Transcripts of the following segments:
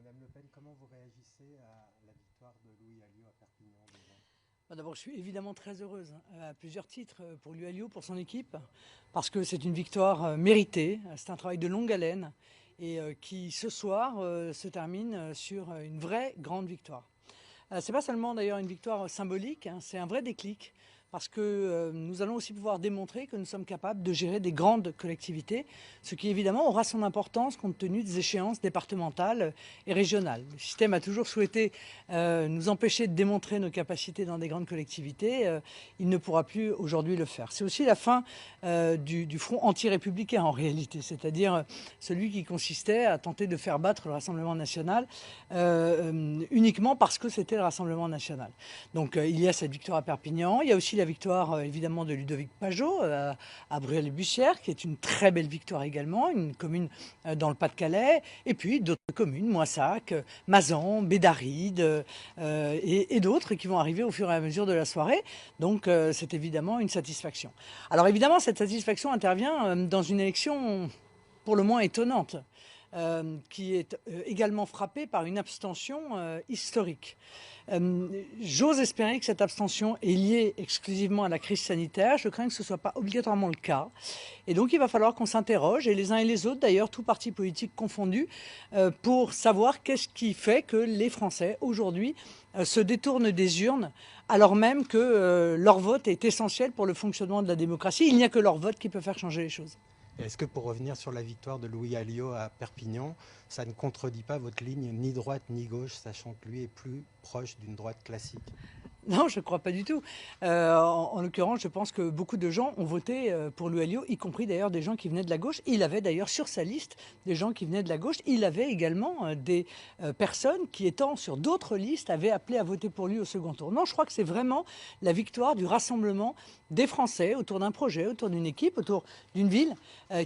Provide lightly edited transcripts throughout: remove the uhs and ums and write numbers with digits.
Madame Le Pen, comment vous réagissez à la victoire de Louis Alliot à Perpignan déjà? D'abord, je suis évidemment très heureuse à plusieurs titres pour Louis Alliot, pour son équipe, parce que c'est une victoire méritée. C'est un travail de longue haleine et qui, ce soir, se termine sur une vraie grande victoire. C'est pas seulement d'ailleurs une victoire symbolique, hein, c'est un vrai déclic parce que nous allons aussi pouvoir démontrer que nous sommes capables de gérer des grandes collectivités, ce qui évidemment aura son importance compte tenu des échéances départementales et régionales. Le système a toujours souhaité nous empêcher de démontrer nos capacités dans des grandes collectivités. Il ne pourra plus aujourd'hui le faire. C'est aussi la fin du front anti-républicain en réalité, c'est-à-dire celui qui consistait à tenter de faire battre le Rassemblement national uniquement parce que c'était le Rassemblement national. Donc il y a cette victoire à Perpignan, il y a aussi la victoire évidemment de Ludovic Pajot à Brûel-les-Bussières, qui est une très belle victoire également, une commune dans le Pas-de-Calais, et puis d'autres communes, Moissac, Mazan, Bédaride et d'autres qui vont arriver au fur et à mesure de la soirée. Donc c'est évidemment une satisfaction. Alors évidemment, cette satisfaction intervient dans une élection pour le moins étonnante. Qui est également frappée par une abstention historique. J'ose espérer que cette abstention est liée exclusivement à la crise sanitaire. Je crains que ce ne soit pas obligatoirement le cas. Et donc il va falloir qu'on s'interroge, et les uns et les autres d'ailleurs, tous partis politiques confondus, pour savoir qu'est-ce qui fait que les Français aujourd'hui se détournent des urnes alors même que leur vote est essentiel pour le fonctionnement de la démocratie. Il n'y a que leur vote qui peut faire changer les choses. Est-ce que pour revenir sur la victoire de Louis Alliot à Perpignan, ça ne contredit pas votre ligne ni droite ni gauche, sachant que lui est plus proche d'une droite classique? Non, je ne crois pas du tout. En l'occurrence, je pense que beaucoup de gens ont voté pour Louis Alliot, y compris d'ailleurs des gens qui venaient de la gauche. Il avait d'ailleurs sur sa liste des gens qui venaient de la gauche. Il avait également des personnes qui, étant sur d'autres listes, avaient appelé à voter pour lui au second tour. Non, je crois que c'est vraiment la victoire du rassemblement des Français autour d'un projet, autour d'une équipe, autour d'une ville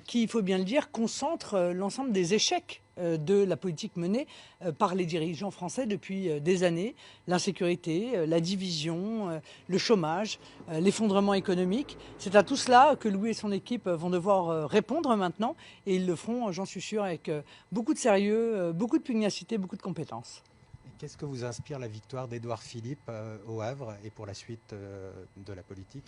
qui, il faut bien le dire, concentre l'ensemble des échecs de la politique menée par les dirigeants français depuis des années. L'insécurité, la division, le chômage, l'effondrement économique. C'est à tout cela que Louis et son équipe vont devoir répondre maintenant. Et ils le feront, j'en suis sûr, avec beaucoup de sérieux, beaucoup de pugnacité, beaucoup de compétences. Qu'est-ce que vous inspire la victoire d'Édouard Philippe au Havre et pour la suite de la politique?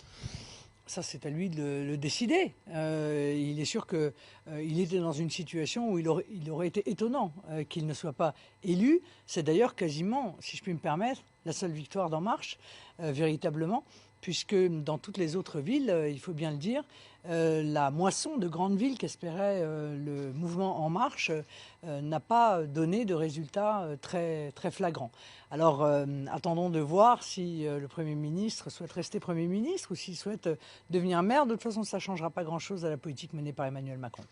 Ça, c'est à lui de le décider. Il est sûr qu'il était dans une situation où il aurait été étonnant qu'il ne soit pas élu. C'est d'ailleurs quasiment, si je puis me permettre, la seule victoire d'En Marche, véritablement, puisque dans toutes les autres villes, il faut bien le dire, la moisson de grandes villes qu'espérait le mouvement En Marche n'a pas donné de résultats très, très flagrants. Alors attendons de voir si le Premier ministre souhaite rester Premier ministre ou s'il souhaite devenir maire. De toute façon, ça ne changera pas grand-chose à la politique menée par Emmanuel Macron.